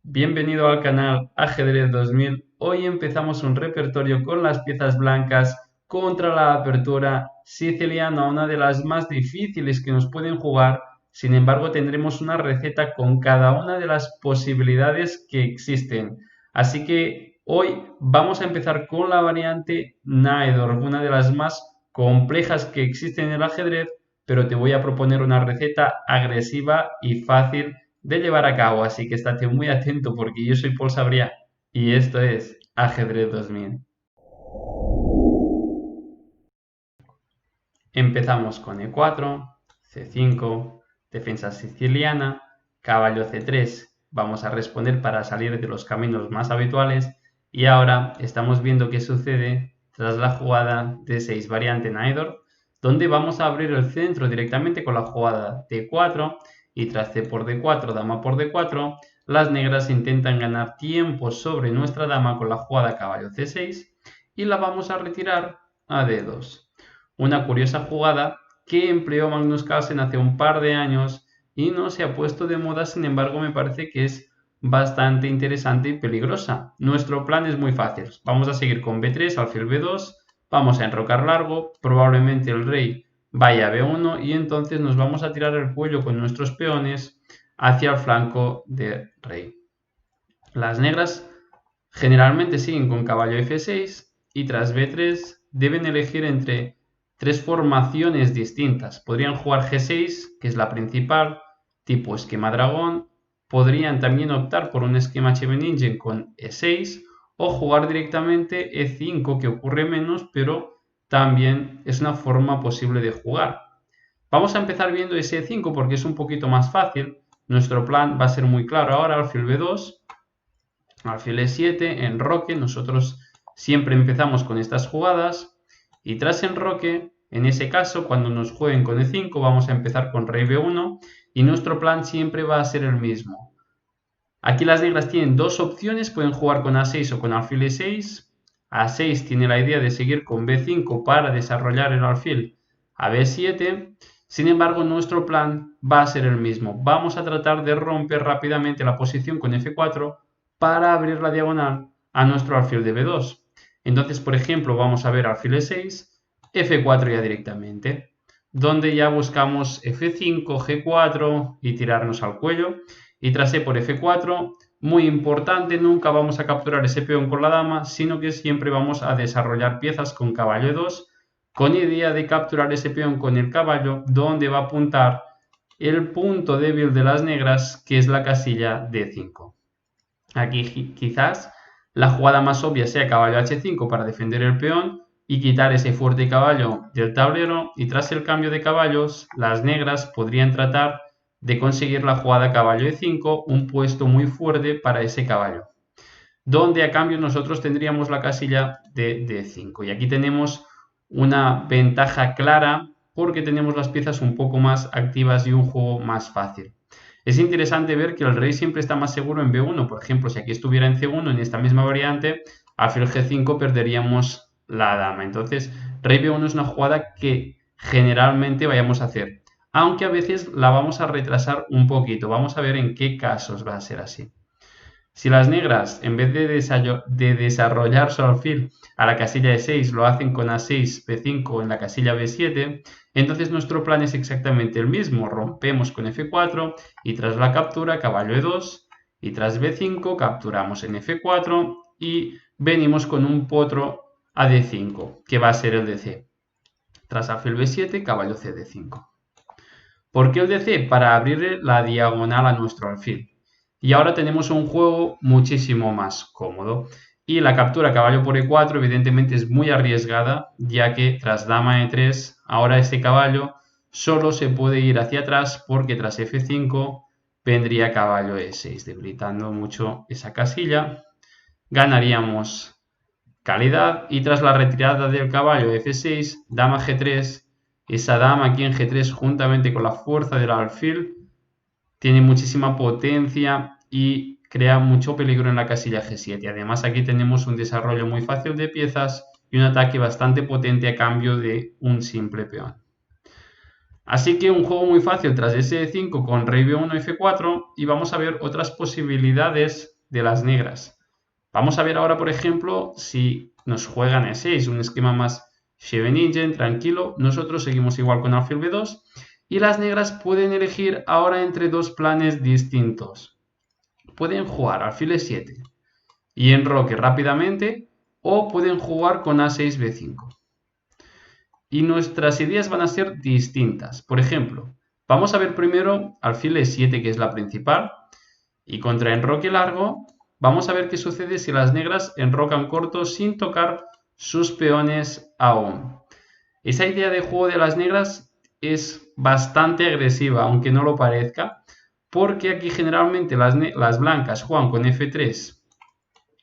Bienvenido al canal Ajedrez 2000. Hoy empezamos un repertorio con las piezas blancas contra la apertura siciliana, una de las más difíciles que nos pueden jugar. Sin embargo, tendremos una receta con cada una de las posibilidades que existen. Así que hoy vamos a empezar con la variante Naedorf, una de las más complejas que existen en el ajedrez, pero te voy a proponer una receta agresiva y fácil de llevar a cabo, así que estate muy atento porque yo soy Paul Sabría y esto es Ajedrez 2000. Empezamos con E4, C5, defensa siciliana, caballo C3. Vamos a responder para salir de los caminos más habituales y ahora estamos viendo qué sucede tras la jugada D6 variante Naedorf, donde vamos a abrir el centro directamente con la jugada D4 y tras C por D4, dama por D4, las negras intentan ganar tiempo sobre nuestra dama con la jugada caballo C6 y la vamos a retirar a D2. Una curiosa jugada que empleó Magnus Carlsen hace un par de años y no se ha puesto de moda, sin embargo me parece que es bastante interesante y peligrosa. Nuestro plan es muy fácil. Vamos a seguir con B3, alfil B2, vamos a enrocar largo, probablemente el rey vaya a B1 y entonces nos vamos a tirar el cuello con nuestros peones hacia el flanco de rey. Las negras generalmente siguen con caballo F6 y tras B3 deben elegir entre tres formaciones distintas. Podrían jugar G6, que es la principal, tipo esquema dragón. Podrían también optar por un esquema Scheveningen con E6 o jugar directamente E5, que ocurre menos, pero también es una forma posible de jugar. Vamos a empezar viendo ese E5 porque es un poquito más fácil. Nuestro plan va a ser muy claro ahora, alfil B2, alfil E7, enroque. Nosotros siempre empezamos con estas jugadas y tras enroque, en ese caso, cuando nos jueguen con E5, vamos a empezar con rey B1 y nuestro plan siempre va a ser el mismo. Aquí las negras tienen dos opciones, pueden jugar con A6 o con alfil E6. A6 tiene la idea de seguir con B5 para desarrollar el alfil a B7. Sin embargo, nuestro plan va a ser el mismo. Vamos a tratar de romper rápidamente la posición con F4 para abrir la diagonal a nuestro alfil de B2. Entonces, por ejemplo, vamos a ver alfil E6, F4 ya directamente, donde ya buscamos F5, G4 y tirarnos al cuello. Y tras E por F4, muy importante, nunca vamos a capturar ese peón con la dama, sino que siempre vamos a desarrollar piezas con caballo E2, con idea de capturar ese peón con el caballo, donde va a apuntar el punto débil de las negras, que es la casilla D5. Aquí quizás la jugada más obvia sea caballo H5 para defender el peón y quitar ese fuerte caballo del tablero, y tras el cambio de caballos, las negras podrían tratar de conseguir la jugada caballo E5, un puesto muy fuerte para ese caballo, donde a cambio nosotros tendríamos la casilla de D5. Y aquí tenemos una ventaja clara porque tenemos las piezas un poco más activas y un juego más fácil. Es interesante ver que el rey siempre está más seguro en B1. Por ejemplo, si aquí estuviera en C1, en esta misma variante, alfil G5 perderíamos la dama. Entonces, rey B1 es una jugada que generalmente vayamos a hacer, aunque a veces la vamos a retrasar un poquito. Vamos a ver en qué casos va a ser así. Si las negras, en vez de desarrollar su alfil a la casilla de 6, lo hacen con A6, B5 en la casilla B7, entonces nuestro plan es exactamente el mismo. Rompemos con F4 y tras la captura, caballo E2, y tras B5 capturamos en F4 y venimos con un potro a D5, que va a ser el DC. Tras alfil B7, caballo C D5. ¿Por qué el DC? Para abrir la diagonal a nuestro alfil. Y ahora tenemos un juego muchísimo más cómodo. Y la captura caballo por E4 evidentemente es muy arriesgada, ya que tras dama E3, ahora ese caballo solo se puede ir hacia atrás porque tras F5 vendría caballo E6, debilitando mucho esa casilla. Ganaríamos calidad y tras la retirada del caballo F6, dama G3, esa dama aquí en G3 juntamente con la fuerza del alfil tiene muchísima potencia y crea mucho peligro en la casilla G7. Además aquí tenemos un desarrollo muy fácil de piezas y un ataque bastante potente a cambio de un simple peón. Así que un juego muy fácil tras ese 5 con rey B1 F4 y vamos a ver otras posibilidades de las negras. Vamos a ver ahora, por ejemplo, si nos juegan E6, un esquema más Scheveningen, tranquilo. Nosotros seguimos igual con alfil B2 y las negras pueden elegir ahora entre dos planes distintos. Pueden jugar alfil E7 y enroque rápidamente, o pueden jugar con A6, B5. Y nuestras ideas van a ser distintas. Por ejemplo, vamos a ver primero alfil E7, que es la principal, y contra enroque largo, vamos a ver qué sucede si las negras enrocan corto sin tocar sus peones aún. Esa idea de juego de las negras es bastante agresiva, aunque no lo parezca, porque aquí generalmente las blancas juegan con F3,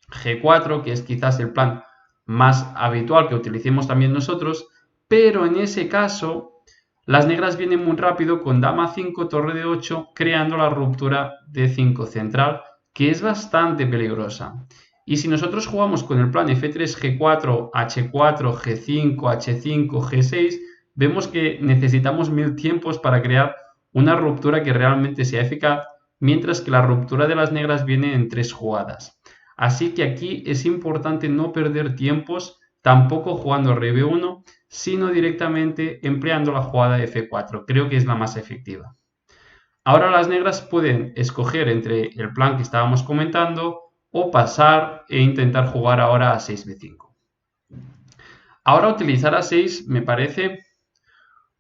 G4, que es quizás el plan más habitual que utilicemos también nosotros, pero en ese caso las negras vienen muy rápido con dama 5, torre de 8, creando la ruptura de 5 central, que es bastante peligrosa. Y si nosotros jugamos con el plan F3, G4, H4, G5, H5, G6, vemos que necesitamos 1000 tiempos para crear una ruptura que realmente sea eficaz, mientras que la ruptura de las negras viene en 3 jugadas. Así que aquí es importante no perder tiempos, tampoco jugando rey B1, sino directamente empleando la jugada F4. Creo que es la más efectiva. Ahora las negras pueden escoger entre el plan que estábamos comentando o pasar e intentar jugar ahora a 6b5. Ahora utilizar A6 me parece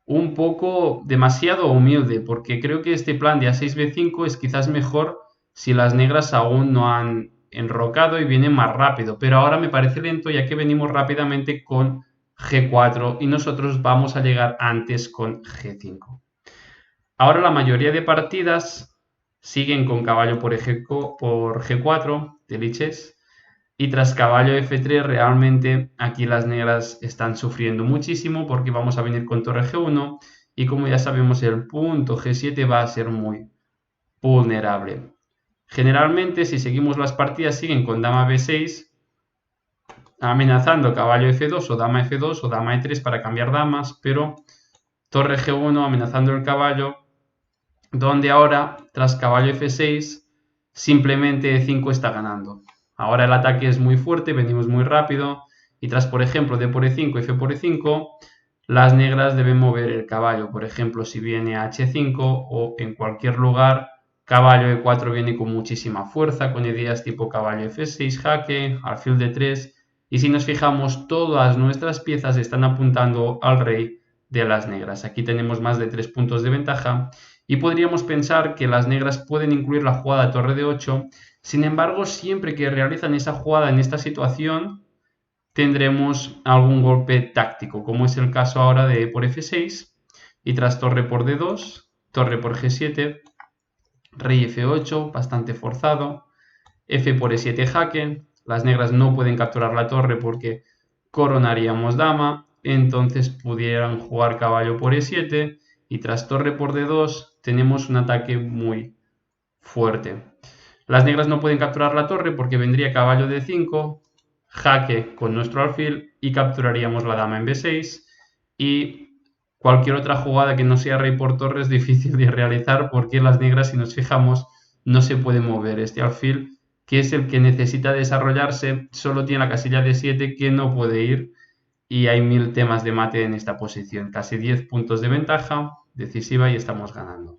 un poco demasiado humilde, porque creo que este plan de A6b5 es quizás mejor si las negras aún no han enrocado y vienen más rápido, pero ahora me parece lento ya que venimos rápidamente con G4 y nosotros vamos a llegar antes con G5. Ahora la mayoría de partidas siguen con caballo por G4 de Lichess, y tras caballo F3 realmente aquí las negras están sufriendo muchísimo porque vamos a venir con torre G1 y como ya sabemos el punto G7 va a ser muy vulnerable. Generalmente si seguimos las partidas siguen con dama B6 amenazando caballo F2 o dama F2 o dama E3 para cambiar damas, pero torre G1 amenazando el caballo, donde ahora tras caballo F6 simplemente E5 está ganando. Ahora el ataque es muy fuerte, venimos muy rápido y tras, por ejemplo, D por E5, F por E5, las negras deben mover el caballo. Por ejemplo, si viene H5 o en cualquier lugar, caballo E4 viene con muchísima fuerza, con ideas tipo caballo F6, jaque, alfil D3. Y si nos fijamos, todas nuestras piezas están apuntando al rey de las negras. Aquí tenemos más de 3 puntos de ventaja y podríamos pensar que las negras pueden incluir la jugada torre de 8. Sin embargo, siempre que realizan esa jugada en esta situación, tendremos algún golpe táctico, como es el caso ahora de por F6 y tras torre por D2, torre por G7, rey F8, bastante forzado, F por E7 jaque, las negras no pueden capturar la torre porque coronaríamos dama, entonces pudieran jugar caballo por E7 y tras torre por D2 tenemos un ataque muy fuerte. Las negras no pueden capturar la torre porque vendría caballo D5, jaque con nuestro alfil y capturaríamos la dama en B6 y cualquier otra jugada que no sea rey por torre es difícil de realizar porque las negras, si nos fijamos, no se puede mover. Este alfil, que es el que necesita desarrollarse, solo tiene la casilla de 7 que no puede ir y hay 1000 temas de mate en esta posición. Casi 10 puntos de ventaja decisiva y estamos ganando.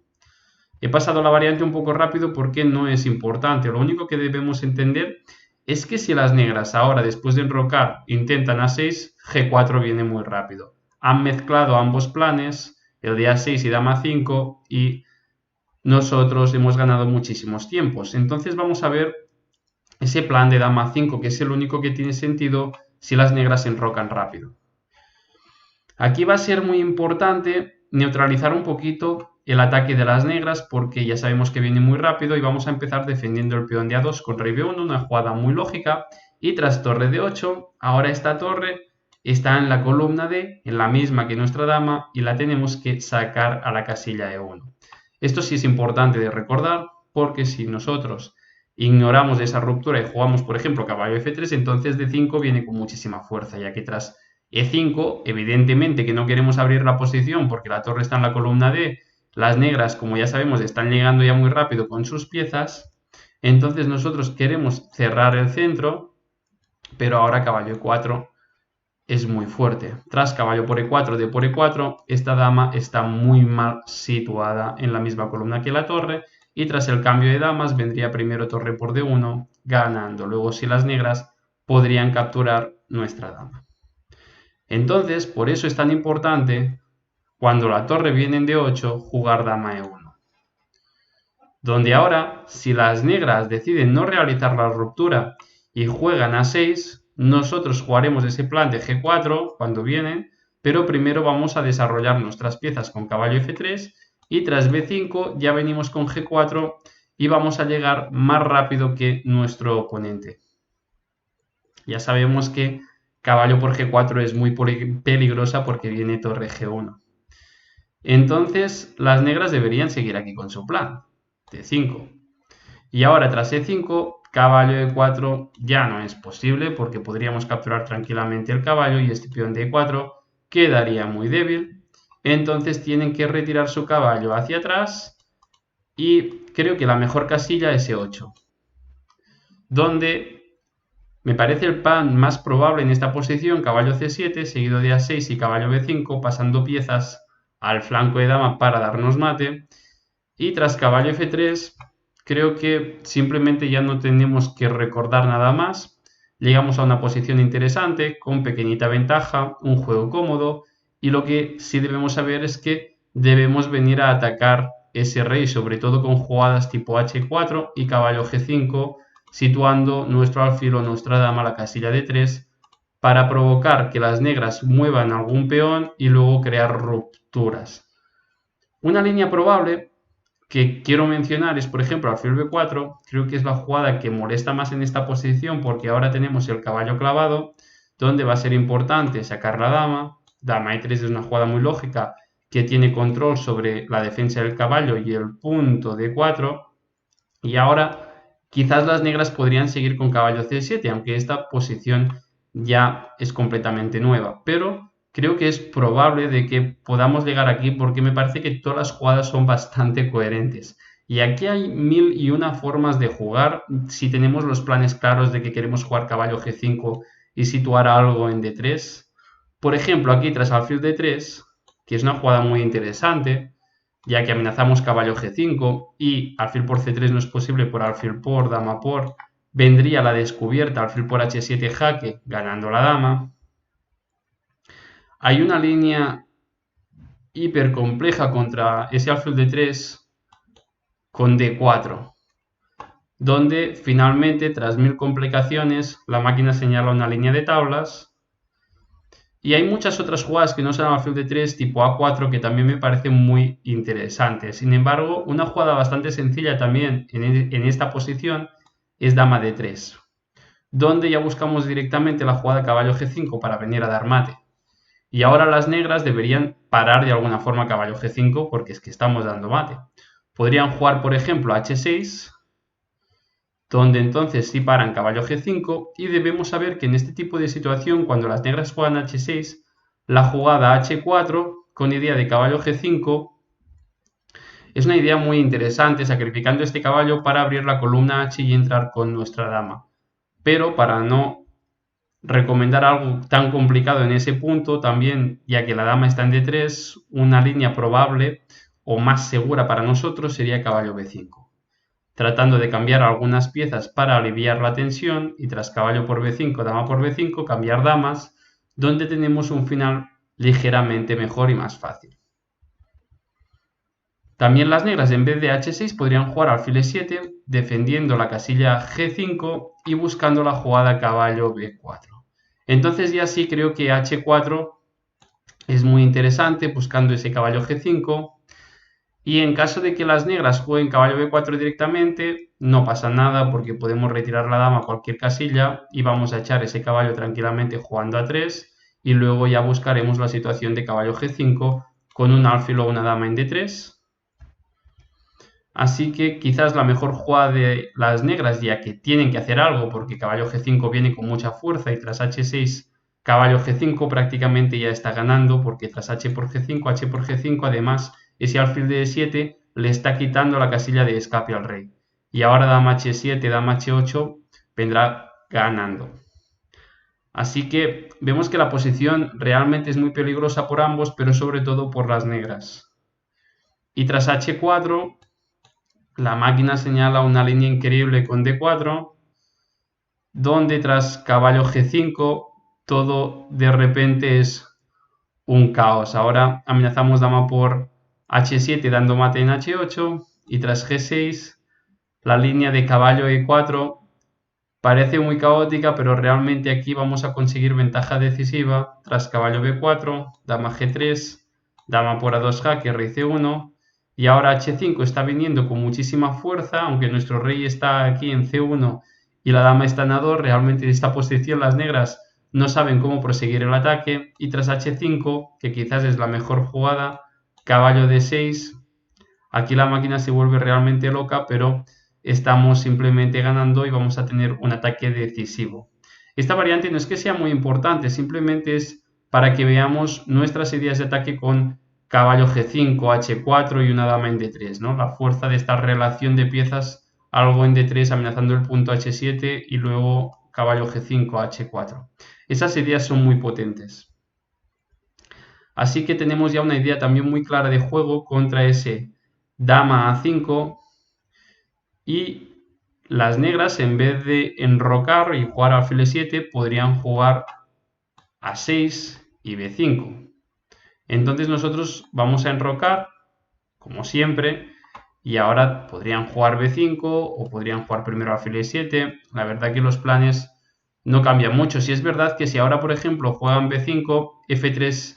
He pasado la variante un poco rápido porque no es importante. Lo único que debemos entender es que si las negras ahora, después de enrocar, intentan A6, G4 viene muy rápido. Han mezclado ambos planes, el de A6 y dama 5, y nosotros hemos ganado muchísimos tiempos. Entonces vamos a ver ese plan de dama 5, que es el único que tiene sentido si las negras enrocan rápido. Aquí va a ser muy importante neutralizar un poquito el ataque de las negras porque ya sabemos que viene muy rápido y vamos a empezar defendiendo el peón de A2 con rey B1, una jugada muy lógica, y tras torre de 8, ahora esta torre está en la columna D, en la misma que nuestra dama, y la tenemos que sacar a la casilla E1. Esto sí es importante de recordar porque si nosotros ignoramos esa ruptura y jugamos, por ejemplo, caballo F3, entonces D5 viene con muchísima fuerza, ya que tras E5, evidentemente que no queremos abrir la posición porque la torre está en la columna D, las negras, como ya sabemos, están llegando ya muy rápido con sus piezas, Entonces nosotros queremos cerrar el centro, pero ahora caballo E4 es muy fuerte. Tras caballo por E4, D por E4, esta dama está muy mal situada en la misma columna que la torre, y tras el cambio de damas vendría primero torre por D1, ganando. Luego, si las negras podrían capturar nuestra dama. Entonces, por eso es tan importante, cuando la torre viene en D8, jugar dama E1. Donde ahora, si las negras deciden no realizar la ruptura y juegan A6, nosotros jugaremos ese plan de G4 cuando vienen, pero primero vamos a desarrollar nuestras piezas con caballo F3 y tras B5 ya venimos con G4 y vamos a llegar más rápido que nuestro oponente. Ya sabemos que caballo por G4 es muy peligrosa porque viene torre G1. Entonces las negras deberían seguir aquí con su plan, D5. Y ahora tras E5, caballo E4 ya no es posible porque podríamos capturar tranquilamente el caballo y este peón de E4 quedaría muy débil. Entonces tienen que retirar su caballo hacia atrás y creo que la mejor casilla es E8, donde me parece el plan más probable en esta posición, caballo C7, seguido de A6 y caballo B5, pasando piezas al flanco de dama para darnos mate. Y tras caballo F3, creo que simplemente ya no tenemos que recordar nada más. Llegamos a una posición interesante, con pequeñita ventaja, un juego cómodo. Y lo que sí debemos saber es que debemos venir a atacar ese rey, sobre todo con jugadas tipo H4 y caballo G5, situando nuestro alfil o nuestra dama a la casilla de 3 para provocar que las negras muevan algún peón y luego crear rupturas. Una línea probable que quiero mencionar es, por ejemplo, alfil B4. Creo que es la jugada que molesta más en esta posición porque ahora tenemos el caballo clavado, donde va a ser importante sacar la dama. Dama E3 es una jugada muy lógica que tiene control sobre la defensa del caballo y el punto D4. Y ahora quizás las negras podrían seguir con caballo C7, aunque esta posición ya es completamente nueva. Pero creo que es probable de que podamos llegar aquí porque me parece que todas las jugadas son bastante coherentes. Y aquí hay 1001 formas de jugar si tenemos los planes claros de que queremos jugar caballo G5 y situar algo en D3. Por ejemplo, aquí tras alfil D3, que es una jugada muy interesante, ya que amenazamos caballo G5 y alfil por C3 no es posible por alfil por, dama por, vendría la descubierta, alfil por H7 jaque, ganando la dama. Hay una línea hiper compleja contra ese alfil de 3 con D4, donde finalmente, tras 1000 complicaciones, la máquina señala una línea de tablas. Y hay muchas otras jugadas que no son alfil de 3 tipo A4 que también me parecen muy interesantes. Sin embargo, una jugada bastante sencilla también en esta posición es dama de 3, donde ya buscamos directamente la jugada caballo G5 para venir a dar mate. Y ahora las negras deberían parar de alguna forma caballo G5 porque es que estamos dando mate. Podrían jugar, por ejemplo, H6, donde entonces sí paran caballo G5 y debemos saber que en este tipo de situación, cuando las negras juegan H6, la jugada H4 con idea de caballo G5 es una idea muy interesante, sacrificando este caballo para abrir la columna H y entrar con nuestra dama. Pero para no recomendar algo tan complicado en ese punto, también, ya que la dama está en D3, una línea probable o más segura para nosotros sería caballo B5. Tratando de cambiar algunas piezas para aliviar la tensión y tras caballo por B5, dama por B5, cambiar damas, donde tenemos un final ligeramente mejor y más fácil. También las negras en vez de H6 podrían jugar alfil E7, defendiendo la casilla G5 y buscando la jugada caballo B4. Entonces ya sí creo que H4 es muy interesante, buscando ese caballo G5. Y en caso de que las negras jueguen caballo B4 directamente, no pasa nada porque podemos retirar la dama a cualquier casilla y vamos a echar ese caballo tranquilamente jugando a 3 y luego ya buscaremos la situación de caballo G5 con un alfil o una dama en D3. Así que quizás la mejor jugada de las negras, ya que tienen que hacer algo porque caballo G5 viene con mucha fuerza y tras H6 caballo G5 prácticamente ya está ganando porque tras H por G5 además ese alfil de E7 le está quitando la casilla de escape al rey. y ahora dama h7, dama h8 vendrá ganando. Así que vemos que la posición realmente es muy peligrosa por ambos, pero sobre todo por las negras. Y tras h4, la máquina señala una línea increíble con d4, donde tras caballo g5 todo de repente es un caos. Ahora amenazamos dama por h7 dando mate en h8 y tras g6 la línea de caballo e4 parece muy caótica, pero realmente aquí vamos a conseguir ventaja decisiva tras caballo b4, dama g3, dama por a2 jaque, rey c1 y ahora h5 está viniendo con muchísima fuerza, aunque nuestro rey está aquí en c1 y la dama está en a2, realmente en esta posición las negras no saben cómo proseguir el ataque y tras h5, que quizás es la mejor jugada, caballo d6, aquí la máquina se vuelve realmente loca, pero estamos simplemente ganando y vamos a tener un ataque decisivo. Esta variante no es que sea muy importante, simplemente es para que veamos nuestras ideas de ataque con caballo g5, h4 y una dama en d3, ¿no? La fuerza de esta relación de piezas, algo en d3 amenazando el punto h7 y luego caballo g5, h4. Esas ideas son muy potentes. Así que tenemos ya una idea también muy clara de juego contra ese dama a5 y las negras en vez de enrocar y jugar alfil e7 podrían jugar a6 y b5. Entonces nosotros vamos a enrocar como siempre y ahora podrían jugar b5 o podrían jugar primero alfil e7. La verdad que los planes no cambian mucho. Si es verdad que si ahora por ejemplo juegan b5, f3,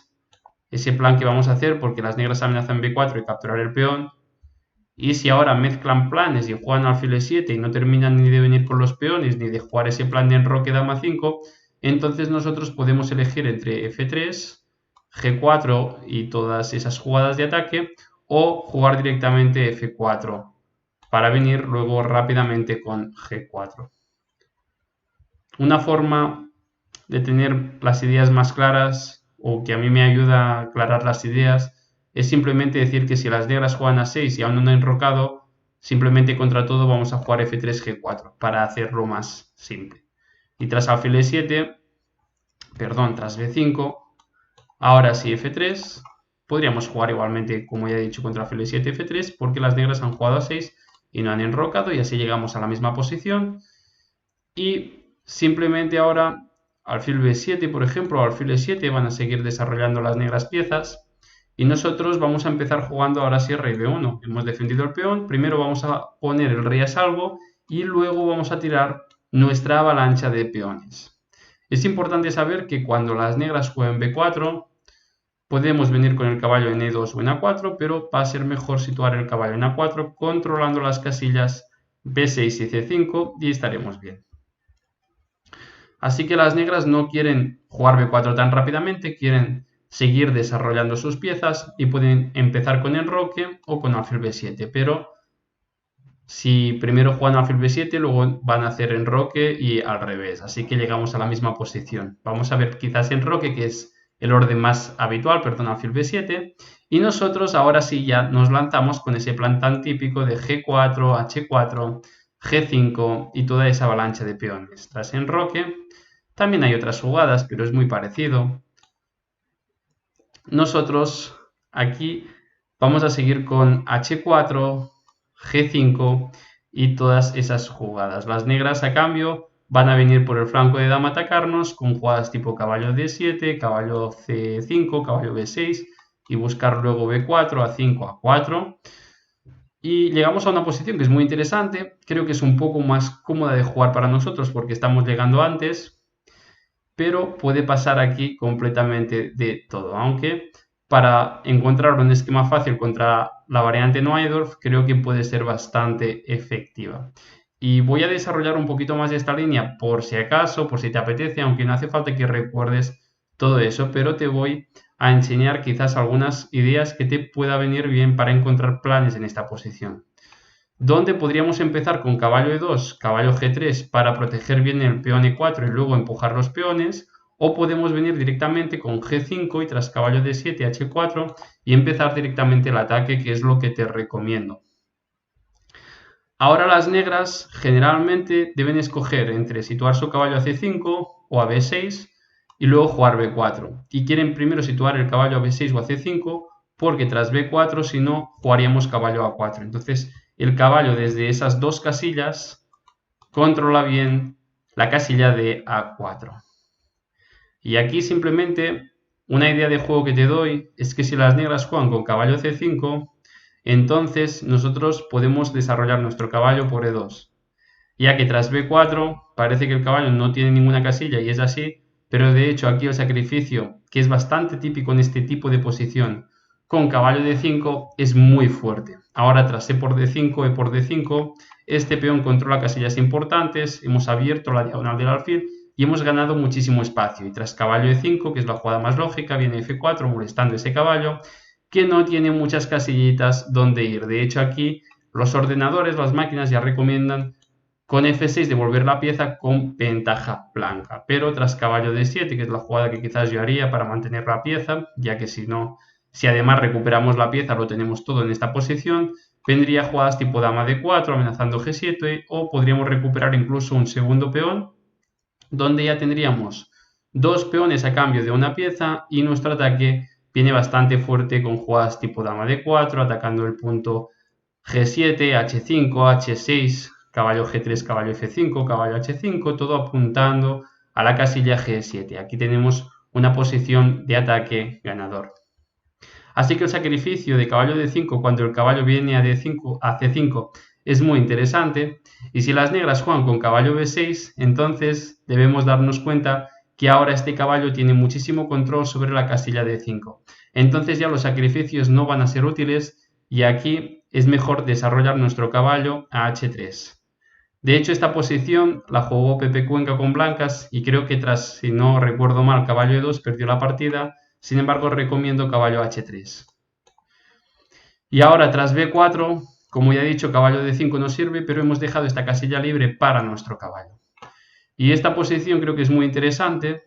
ese plan que vamos a hacer porque las negras amenazan b4 y capturar el peón. Y si ahora mezclan planes y juegan alfil e7 y no terminan ni de venir con los peones ni de jugar ese plan de enroque dama 5, entonces nosotros podemos elegir entre f3, g4 y todas esas jugadas de ataque o jugar directamente f4 para venir luego rápidamente con g4. Una forma de tener las ideas más claras o que a mí me ayuda a aclarar las ideas es simplemente decir que si las negras juegan a 6 y aún no han enrocado, simplemente contra todo vamos a jugar f3, g4 para hacerlo más simple. Y tras alfil e7, tras b5, ahora sí f3, podríamos jugar igualmente, como ya he dicho, contra alfil e7, f3, porque las negras han jugado a 6 y no han enrocado y así llegamos a la misma posición. Y simplemente ahora alfil b7, por ejemplo, o alfil e7 van a seguir desarrollando las negras piezas. Y nosotros vamos a empezar jugando ahora sí rey b1. Hemos defendido el peón, primero vamos a poner el rey a salvo y luego vamos a tirar nuestra avalancha de peones. Es importante saber que cuando las negras jueguen b4, podemos venir con el caballo en e2 o en a4, pero va a ser mejor situar el caballo en a4 controlando las casillas b6 y c5 y estaremos bien. Así que las negras no quieren jugar b4 tan rápidamente, quieren seguir desarrollando sus piezas y pueden empezar con enroque o con alfil b7, pero si primero juegan alfil b7 luego van a hacer enroque y al revés, así que llegamos a la misma posición. Vamos a ver quizás enroque, que es el orden más habitual, alfil b7, y nosotros ahora sí ya nos lanzamos con ese plan tan típico de g4, h4, g5 y toda esa avalancha de peones. Tras enroque también hay otras jugadas, pero es muy parecido. Nosotros aquí vamos a seguir con h4, g5 y todas esas jugadas. Las negras a cambio van a venir por el flanco de dama a atacarnos con jugadas tipo caballo d7, caballo c5, caballo b6 y buscar luego b4, a5, a4. Y llegamos a una posición que es muy interesante, creo que es un poco más cómoda de jugar para nosotros porque estamos llegando antes, pero puede pasar aquí completamente de todo, aunque para encontrar un esquema fácil contra la variante Najdorf creo que puede ser bastante efectiva. Y voy a desarrollar un poquito más esta línea por si acaso, por si te apetece, aunque no hace falta que recuerdes todo eso, pero te voy a enseñar quizás algunas ideas que te pueda venir bien para encontrar planes en esta posición. Donde podríamos empezar con caballo e2, caballo g3 para proteger bien el peón e4 y luego empujar los peones, o podemos venir directamente con g5 y tras caballo d7, h4 y empezar directamente el ataque, que es lo que te recomiendo. Ahora las negras generalmente deben escoger entre situar su caballo a C5 o a B6 y luego jugar B4. Y quieren primero situar el caballo a B6 o a C5 porque tras B4 si no jugaríamos caballo a A4. Entonces el caballo desde esas dos casillas controla bien la casilla de A4. Y aquí simplemente una idea de juego que te doy es que si las negras juegan con caballo C5, entonces nosotros podemos desarrollar nuestro caballo por E2, ya que tras B4 parece que el caballo no tiene ninguna casilla y es así, pero de hecho aquí el sacrificio, que es bastante típico en este tipo de posición, con caballo D5 es muy fuerte. Ahora tras E por D5, E por D5, este peón controla casillas importantes, hemos abierto la diagonal del alfil y hemos ganado muchísimo espacio. Y tras caballo E5, que es la jugada más lógica, viene F4 molestando ese caballo, que no tiene muchas casillitas donde ir. De hecho aquí los ordenadores, las máquinas ya recomiendan con F6 devolver la pieza con ventaja blanca, pero tras caballo D7, que es la jugada que quizás yo haría para mantener la pieza, ya que si no, si además recuperamos la pieza, lo tenemos todo en esta posición, vendría jugadas tipo dama D4 amenazando G7 o podríamos recuperar incluso un segundo peón, donde ya tendríamos dos peones a cambio de una pieza y nuestro ataque viene bastante fuerte con jugadas tipo dama D4, atacando el punto G7, H5, H6, caballo G3, caballo F5, caballo H5, todo apuntando a la casilla G7. Aquí tenemos una posición de ataque ganador. Así que el sacrificio de caballo D5 cuando el caballo viene a C5 es muy interesante. Y si las negras juegan con caballo B6, entonces debemos darnos cuenta que ahora este caballo tiene muchísimo control sobre la casilla D5. Entonces ya los sacrificios no van a ser útiles y aquí es mejor desarrollar nuestro caballo a H3. De hecho, esta posición la jugó Pepe Cuenca con blancas y creo que tras, si no recuerdo mal, caballo E2 perdió la partida. Sin embargo, recomiendo caballo H3. Y ahora tras B4, como ya he dicho, caballo D5 no sirve, pero hemos dejado esta casilla libre para nuestro caballo. Y esta posición creo que es muy interesante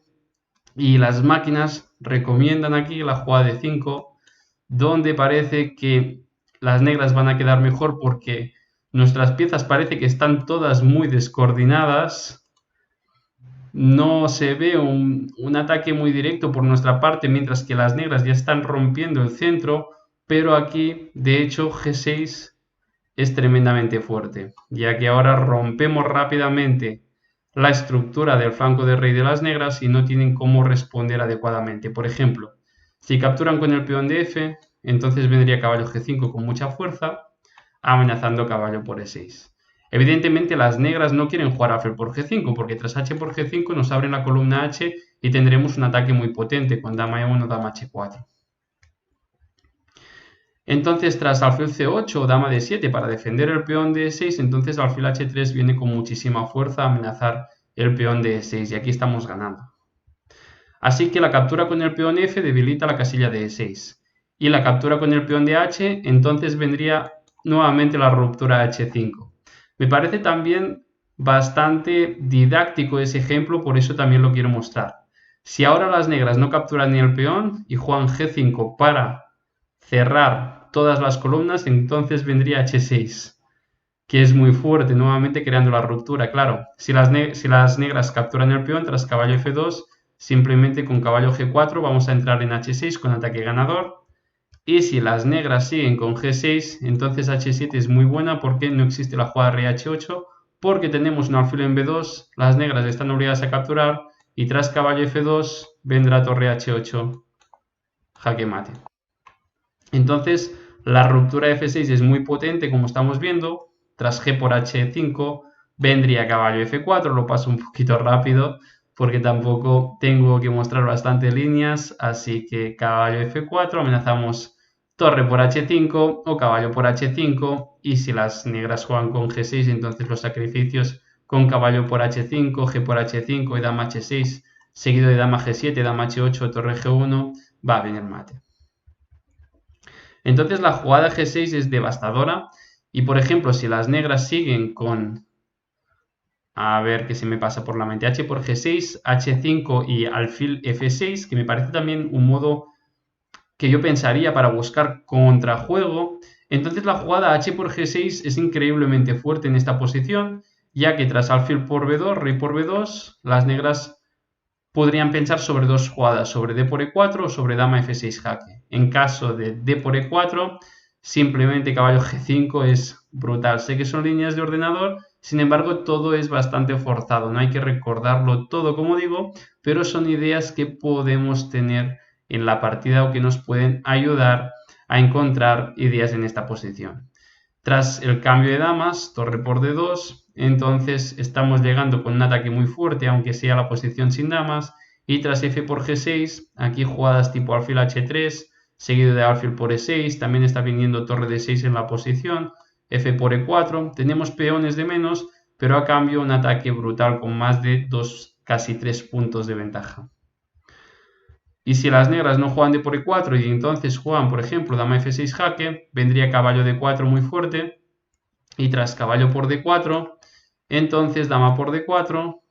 y las máquinas recomiendan aquí la jugada de 5, donde parece que las negras van a quedar mejor porque nuestras piezas parece que están todas muy descoordinadas. No se ve un ataque muy directo por nuestra parte, mientras que las negras ya están rompiendo el centro, pero aquí, de hecho, G6 es tremendamente fuerte, ya que ahora rompemos rápidamente la estructura del flanco de rey de las negras y no tienen cómo responder adecuadamente. Por ejemplo, si capturan con el peón de F, entonces vendría caballo G5 con mucha fuerza, amenazando caballo por E6. Evidentemente las negras no quieren jugar alfil por G5, porque tras H por G5 nos abren la columna H y tendremos un ataque muy potente con dama E1, dama H4. Entonces tras alfil C8 o dama D7 para defender el peón de E6, entonces alfil H3 viene con muchísima fuerza a amenazar el peón de E6 y aquí estamos ganando. Así que la captura con el peón F debilita la casilla de E6 y la captura con el peón de H, entonces vendría nuevamente la ruptura H5. Me parece también bastante didáctico ese ejemplo, por eso también lo quiero mostrar. Si ahora las negras no capturan ni el peón y juegan G5 para cerrar todas las columnas, entonces vendría H6, que es muy fuerte, nuevamente creando la ruptura. Claro, si las negras capturan el peón tras caballo F2, simplemente con caballo G4 vamos a entrar en H6 con ataque ganador. Y si las negras siguen con G6, entonces H7 es muy buena porque no existe la jugada rey H8, porque tenemos un alfil en B2, las negras están obligadas a capturar y tras caballo F2 vendrá torre H8, jaque mate. Entonces la ruptura F6 es muy potente como estamos viendo. Tras G por H5 vendría caballo F4, lo paso un poquito rápido porque tampoco tengo que mostrar bastantes líneas, así que caballo F4, amenazamos torre por H5 o caballo por H5 y si las negras juegan con G6 entonces los sacrificios con caballo por H5, G por H5 y dama H6 seguido de dama G7, dama H8, torre G1 va a venir mate. Entonces la jugada G6 es devastadora y por ejemplo si las negras siguen con, a ver qué se me pasa por la mente, H por G6, H5 y alfil F6, que me parece también un modo que yo pensaría para buscar contrajuego. Entonces la jugada H por G6 es increíblemente fuerte en esta posición, ya que tras alfil por B2, rey por B2, las negras podrían pensar sobre dos jugadas, sobre D por E4 o sobre dama F6 jaque. En caso de D por E4, simplemente caballo G5 es brutal. Sé que son líneas de ordenador, sin embargo todo es bastante forzado, no hay que recordarlo todo como digo, pero son ideas que podemos tener en la partida o que nos pueden ayudar a encontrar ideas en esta posición. Tras el cambio de damas, torre por D2, entonces estamos llegando con un ataque muy fuerte, aunque sea la posición sin damas, y tras F por G6, aquí jugadas tipo alfil H3, seguido de alfil por E6, también está viniendo torre D6 en la posición, F por E4, tenemos peones de menos, pero a cambio un ataque brutal con más de 2, casi 3 puntos de ventaja. Y si las negras no juegan D por E4 y entonces juegan, por ejemplo, dama F6 jaque, vendría caballo D4 muy fuerte, y tras caballo por D4, entonces dama por D4,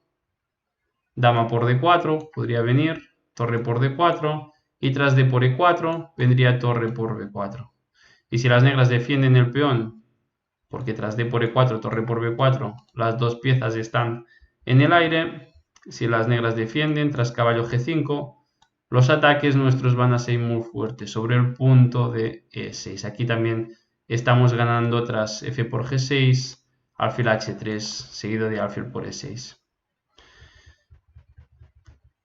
dama por D4, podría venir, torre por D4, y tras D por E4, vendría torre por B4. Y si las negras defienden el peón, porque tras D por E4, torre por B4, las dos piezas están en el aire, si las negras defienden, tras caballo G5, los ataques nuestros van a ser muy fuertes sobre el punto de E6. Aquí también estamos ganando tras F por G6, alfil H3, seguido de alfil por E6.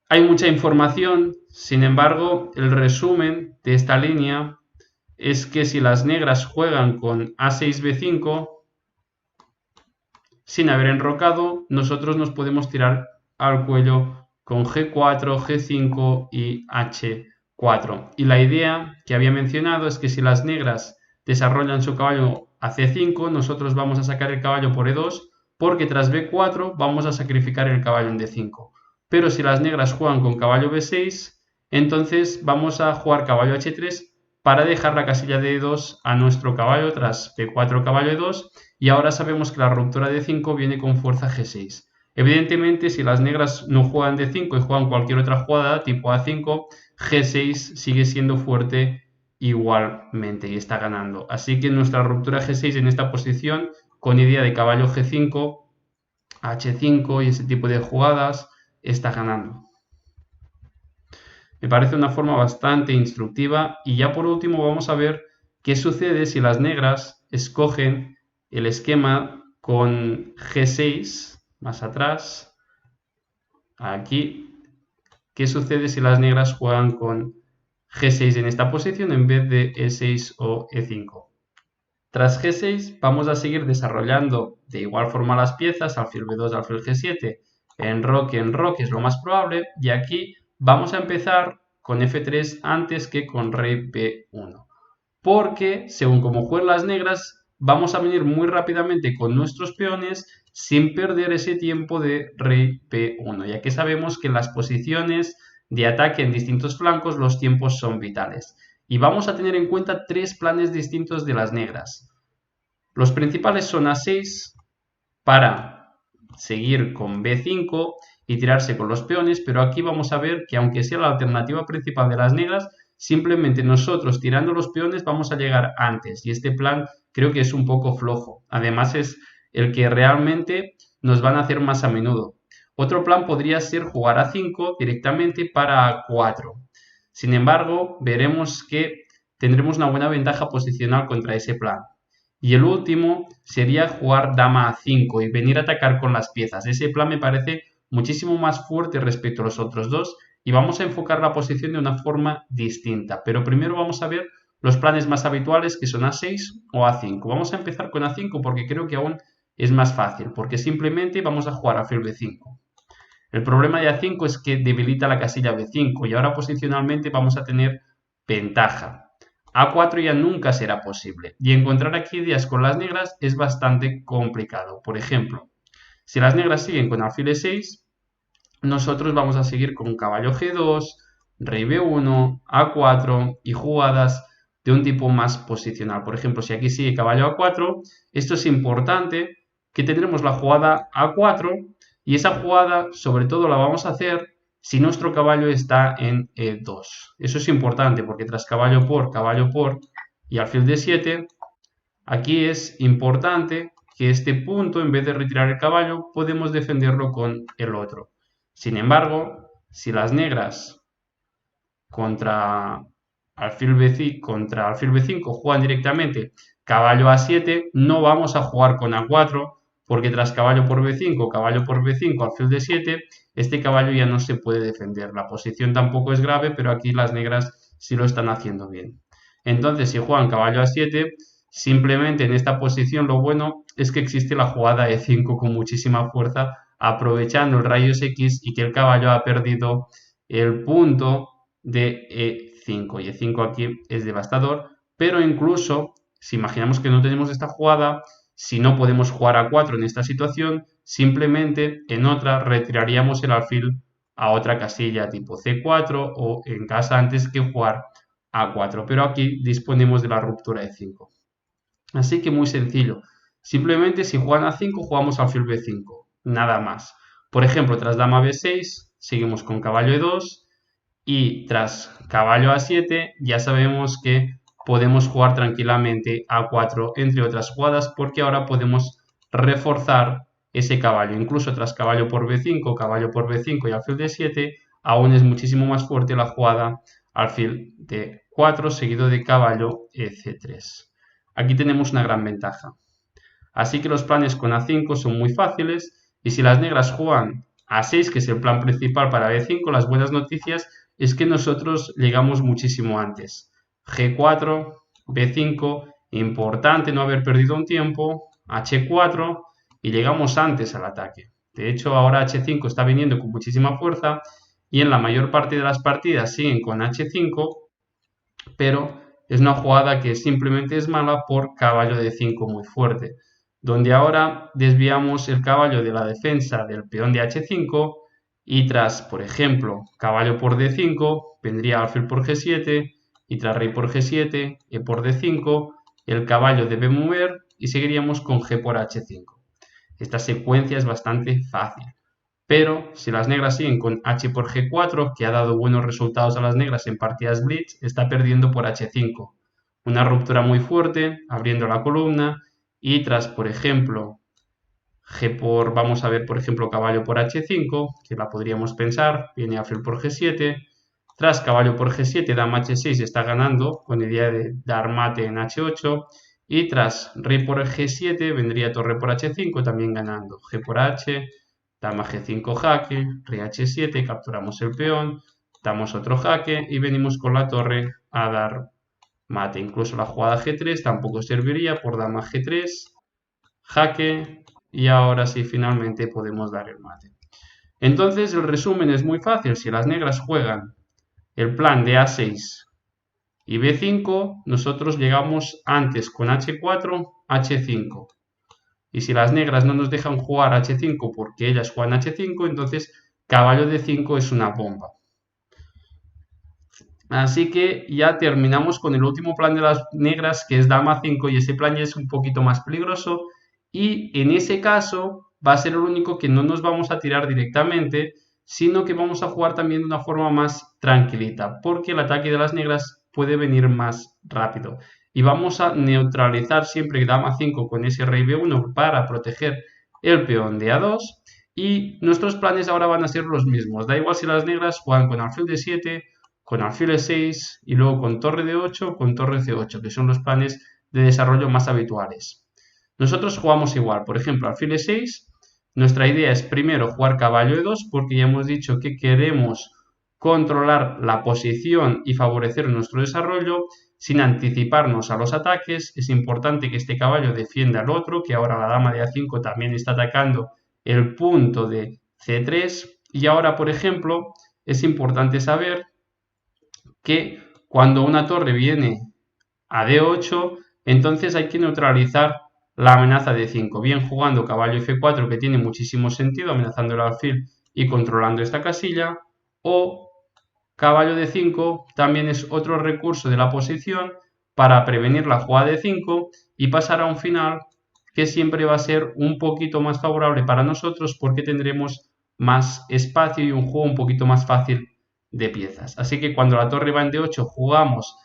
Hay mucha información, sin embargo, el resumen de esta línea es que si las negras juegan con A6-B5, sin haber enrocado, nosotros nos podemos tirar al cuello con G4, G5 y H4. Y la idea que había mencionado es que si las negras desarrollan su caballo a C5, nosotros vamos a sacar el caballo por E2, porque tras B4 vamos a sacrificar el caballo en D5. Pero si las negras juegan con caballo B6, entonces vamos a jugar caballo H3 para dejar la casilla de E2 a nuestro caballo tras B4 caballo E2, y ahora sabemos que la ruptura de 5 viene con fuerza G6. Evidentemente, si las negras no juegan D5 y juegan cualquier otra jugada tipo A5, G6 sigue siendo fuerte igualmente y está ganando. Así que nuestra ruptura G6 en esta posición, con idea de caballo G5, H5 y ese tipo de jugadas, está ganando. Me parece una forma bastante instructiva. Y ya por último vamos a ver qué sucede si las negras escogen el esquema con G6 más atrás. Aquí, ¿qué sucede si las negras juegan con G6 en esta posición en vez de E6 o E5? Tras G6 vamos a seguir desarrollando de igual forma las piezas, alfil B2, alfil G7, enroque es lo más probable, y aquí vamos a empezar con F3 antes que con rey B1, porque según como jueguen las negras vamos a venir muy rápidamente con nuestros peones sin perder ese tiempo de rey B1, ya que sabemos que en las posiciones de ataque en distintos flancos los tiempos son vitales. Y vamos a tener en cuenta tres planes distintos de las negras. Los principales son A6 para seguir con B5 y tirarse con los peones, pero aquí vamos a ver que aunque sea la alternativa principal de las negras, simplemente nosotros tirando los peones vamos a llegar antes, y este plan creo que es un poco flojo. Además es el que realmente nos van a hacer más a menudo. Otro plan podría ser jugar a 5 directamente para A4. Sin embargo, veremos que tendremos una buena ventaja posicional contra ese plan. Y el último sería jugar dama a 5 y venir a atacar con las piezas. Ese plan me parece muchísimo más fuerte respecto a los otros dos, y vamos a enfocar la posición de una forma distinta. Pero primero vamos a ver los planes más habituales, que son A6 o A5. Vamos a empezar con A5 porque creo que aún es más fácil, porque simplemente vamos a jugar alfil B5. El problema de A5 es que debilita la casilla B5 y ahora posicionalmente vamos a tener ventaja. A4 ya nunca será posible, y encontrar aquí ideas con las negras es bastante complicado. Por ejemplo, si las negras siguen con alfil E6, nosotros vamos a seguir con caballo G2, rey B1, A4 y jugadas de un tipo más posicional. Por ejemplo, si aquí sigue caballo A4, esto es importante, que tendremos la jugada A4, y esa jugada sobre todo la vamos a hacer si nuestro caballo está en E2. Eso es importante porque tras caballo por y alfil D7, aquí es importante que este punto, en vez de retirar el caballo, podemos defenderlo con el otro. Sin embargo, si las negras contra alfil B5 juegan directamente caballo A7, no vamos a jugar con A4, porque tras caballo por B5, alfil D7, este caballo ya no se puede defender. La posición tampoco es grave, pero aquí las negras sí lo están haciendo bien. Entonces, si juegan caballo A7, simplemente en esta posición lo bueno es que existe la jugada E5 con muchísima fuerza, aprovechando el rayos X y que el caballo ha perdido el punto de E5. Y E5 aquí es devastador, pero incluso si imaginamos que no tenemos esta jugada, si no podemos jugar a 4 en esta situación, simplemente en otra retiraríamos el alfil a otra casilla tipo C4 o en casa antes que jugar A4. Pero aquí disponemos de la ruptura de 5. Así que muy sencillo. Simplemente si juegan A5 jugamos alfil B5. Nada más. Por ejemplo, tras dama B6 seguimos con caballo E2 y tras caballo A7 ya sabemos que podemos jugar tranquilamente A4 entre otras jugadas porque ahora podemos reforzar ese caballo. Incluso tras caballo por B5 y alfil D7 aún es muchísimo más fuerte la jugada alfil D4 seguido de caballo C3. Aquí tenemos una gran ventaja. Así que los planes con A5 son muy fáciles y si las negras juegan A6, que es el plan principal para B5, las buenas noticias es que nosotros llegamos muchísimo antes. G4, B5, importante no haber perdido un tiempo, H4 y llegamos antes al ataque. De hecho, ahora H5 está viniendo con muchísima fuerza y en la mayor parte de las partidas siguen con H5, pero es una jugada que simplemente es mala por caballo de 5 muy fuerte, donde ahora desviamos el caballo de la defensa del peón de H5 y tras, por ejemplo, caballo por D5, vendría alfil por G7 y tras rey por G7, E por D5, el caballo debe mover y seguiríamos con G por H5. Esta secuencia es bastante fácil. Pero si las negras siguen con H por G4, que ha dado buenos resultados a las negras en partidas Blitz, está perdiendo por H5. Una ruptura muy fuerte, abriendo la columna, y tras, por ejemplo, vamos a ver, por ejemplo, caballo por H5, que la podríamos pensar, viene alfil por G7, tras caballo por G7, dama H6 está ganando, con idea de dar mate en H8, y tras rey por G7, vendría torre por H5, también ganando, G por H, dama G5 jaque, rey H7, capturamos el peón, damos otro jaque y venimos con la torre a dar mate. Incluso la jugada G3 tampoco serviría por dama G3, jaque y ahora sí finalmente podemos dar el mate. Entonces el resumen es muy fácil. Si las negras juegan el plan de A6 y B5, nosotros llegamos antes con H4, H5. Y si las negras no nos dejan jugar H5 porque ellas juegan H5, entonces caballo D5 es una bomba. Así que ya terminamos con el último plan de las negras, que es dama 5, y ese plan ya es un poquito más peligroso. Y en ese caso va a ser el único que no nos vamos a tirar directamente, sino que vamos a jugar también de una forma más tranquilita, porque el ataque de las negras puede venir más rápido. Y vamos a neutralizar siempre dama 5 con ese rey B1 para proteger el peón de A2. Y nuestros planes ahora van a ser los mismos. Da igual si las negras juegan con alfil D7, con alfil E6 y luego con torre D8, con torre C8, que son los planes de desarrollo más habituales. Nosotros jugamos igual, por ejemplo, alfil E6, nuestra idea es primero jugar caballo E2 porque ya hemos dicho que queremos controlar la posición y favorecer nuestro desarrollo sin anticiparnos a los ataques. Es importante que este caballo defienda al otro, que ahora la dama de A5 también está atacando el punto de C3 y ahora, por ejemplo, es importante saber que cuando una torre viene a D8, entonces hay que neutralizar la amenaza de 5, bien jugando caballo F4, que tiene muchísimo sentido, amenazando el alfil y controlando esta casilla, o caballo de 5 también es otro recurso de la posición para prevenir la jugada de 5 y pasar a un final que siempre va a ser un poquito más favorable para nosotros porque tendremos más espacio y un juego un poquito más fácil de piezas. Así que cuando la torre va en D8 jugamos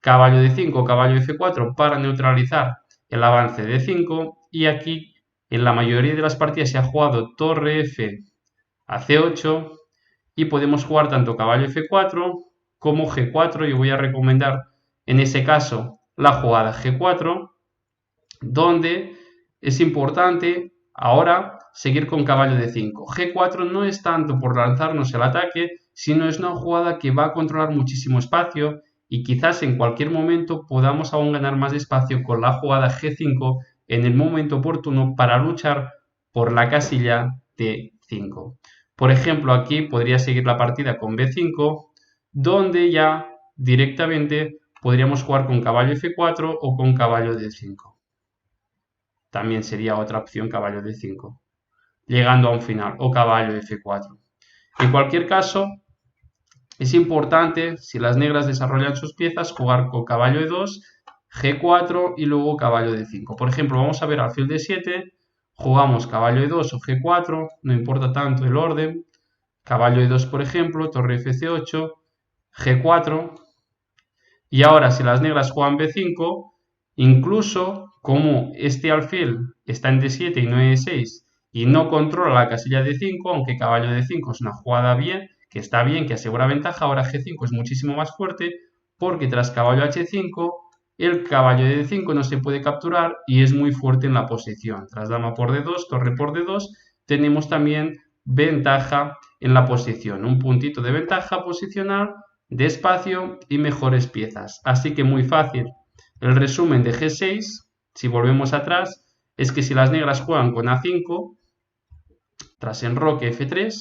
caballo D5, caballo F4 para neutralizar el avance de D5 y aquí en la mayoría de las partidas se ha jugado torre F a C8 y podemos jugar tanto caballo F4 como G4. Yo voy a recomendar en ese caso la jugada G4, donde es importante ahora seguir con caballo D5. G4 no es tanto por lanzarnos el ataque, sino es una jugada que va a controlar muchísimo espacio y quizás en cualquier momento podamos aún ganar más espacio con la jugada G5 en el momento oportuno para luchar por la casilla D5. Por ejemplo, aquí podría seguir la partida con B5, donde ya directamente podríamos jugar con caballo F4 o con caballo D5. También sería otra opción caballo D5, llegando a un final, o caballo F4. En cualquier caso, es importante, si las negras desarrollan sus piezas, jugar con caballo E2, G4 y luego caballo D5. Por ejemplo, vamos a ver alfil D7, jugamos caballo E2 o G4, no importa tanto el orden, caballo E2 por ejemplo, torre FC8, G4, y ahora si las negras juegan B5, incluso como este alfil está en D7 y no en E6 y no controla la casilla D5, aunque caballo D5 es una jugada bien, que está bien, que asegura ventaja, ahora G5 es muchísimo más fuerte porque tras caballo H5 el caballo de D5 no se puede capturar y es muy fuerte en la posición. Tras dama por D2, torre por D2, tenemos también ventaja en la posición, un puntito de ventaja posicional, de espacio y mejores piezas. Así que muy fácil. El resumen de G6, si volvemos atrás, es que si las negras juegan con A5, tras enroque F3,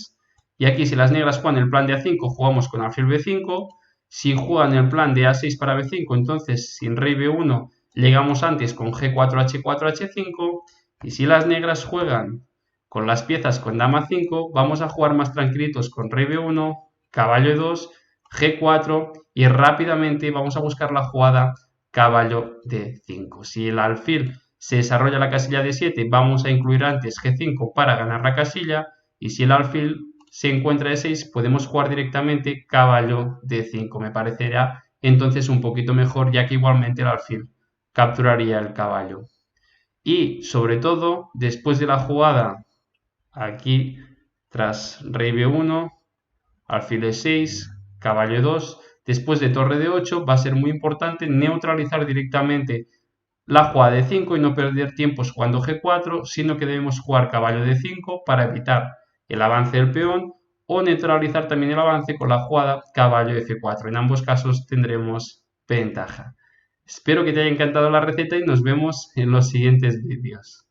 y aquí si las negras juegan el plan de A5, jugamos con alfil B5, si juegan el plan de A6 para B5, entonces sin rey B1, llegamos antes con G4, H4, H5, y si las negras juegan con las piezas con dama 5, vamos a jugar más tranquilitos con rey B1, caballo E2, G4 y rápidamente vamos a buscar la jugada caballo D5. Si el alfil se desarrolla la casilla D7, vamos a incluir antes G5 para ganar la casilla y si el alfil se encuentra D6, podemos jugar directamente caballo D5. Me parecerá entonces un poquito mejor ya que igualmente el alfil capturaría el caballo. Y sobre todo, después de la jugada aquí tras rey B1, alfil E6, caballo E2, después de torre D8 va a ser muy importante neutralizar directamente la jugada de 5 y no perder tiempos jugando G4, sino que debemos jugar caballo D5 para evitar el avance del peón o neutralizar también el avance con la jugada caballo F4. En ambos casos tendremos ventaja. Espero que te haya encantado la receta y nos vemos en los siguientes vídeos.